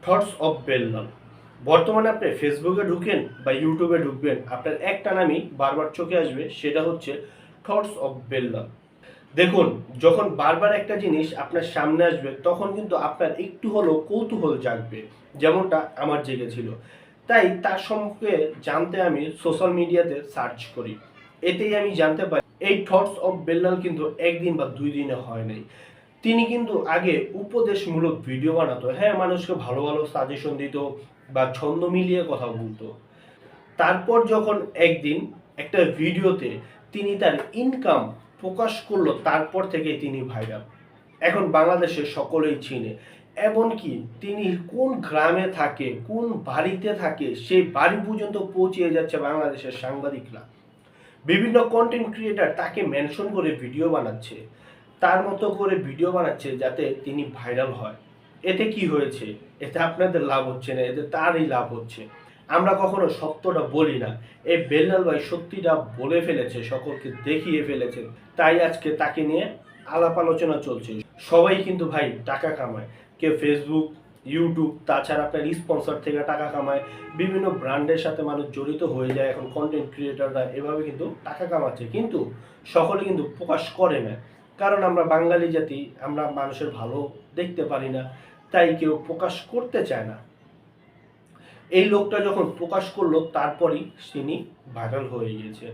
Thoughts of Bellal. বর্তমানে আপনি ফেসবুকে ঢুকেন বা ইউটিউবে ঢুকবেন, আপনার একটা নামই বারবার চোখে আসবে, সেটা হচ্ছে থটস অফ বেল্লাল। দেখুন, যখন বারবার একটা জিনিস আপনার সামনে আসবে তখন কিন্তু আপনার একটু হলেও কৌতূহল জাগবে, যেমনটা আমার জেগেছিল। তাই তার সম্পর্কে জানতে আমি সোশ্যাল মিডিয়াতে সার্চ করি। এতেই আমি জানতে পারি এই থটস অফ বেল্লাল কিন্তু একদিন বা ২ দিনে হয় নাই। তিনি কিন্তু আগে উপদেশমূলক ভিডিও বানাতো। হ্যাঁ, মানুষকে ভালো, ভালো সাজেশন দিত বা ছন্দ মিলিয়ে কথা বলতো। তারপর যখন একদিন একটা ভিডিওতে তিনি তার ইনকাম প্রকাশ করলো, তারপর থেকে তিনি ভাইরাল। এখন বাংলাদেশে সকলেই চিনে। এমনকি তিনি কোন গ্রামে থাকে, কোন বাড়িতে থাকে, সেই বাড়ি পর্যন্ত পৌঁছে যাচ্ছে বাংলাদেশের সাংবাদিকরা। বিভিন্ন কন্টেন্ট ক্রিয়েটার তাকে মেনশন করে ভিডিও বানাচ্ছে, তার মতো করে ভিডিও বানাচ্ছে যাতে তিনি ভাইরাল হয়। এতে কি হয়েছে? এতে আপনাদের লাভ হচ্ছে না, এতে তারই লাভ হচ্ছে। আমরা কখনো সত্যটা বলি না। এই বেল্লাল ভাই সত্যিটা বলে ফেলেছে, সকলকে দেখিয়ে ফেলেছে। তাই আজকে তাকে নিয়ে আলাপ আলোচনা চলছে। সবাই কিন্তু ভাই টাকা কামায়। কেউ ফেসবুক, ইউটিউব, তাছাড়া আপনার স্পন্সর থেকে টাকা কামায়। বিভিন্ন ব্র্যান্ডের সাথে মানুষ জড়িত হয়ে যায়, এখন কন্টেন্ট ক্রিয়েটররা এভাবে কিন্তু টাকা কামাচ্ছে। কিন্তু সকলে কিন্তু প্রকাশ করে না, কারণ আমরা বাঙালি জাতি, আমরা মানুষের ভালো দেখতে পারি না, তাই কেউ প্রকাশ করতে চায় না। এই লোকটা যখন প্রকাশ করলো তারপরই তিনি ভাইরাল হয়ে গিয়েছে।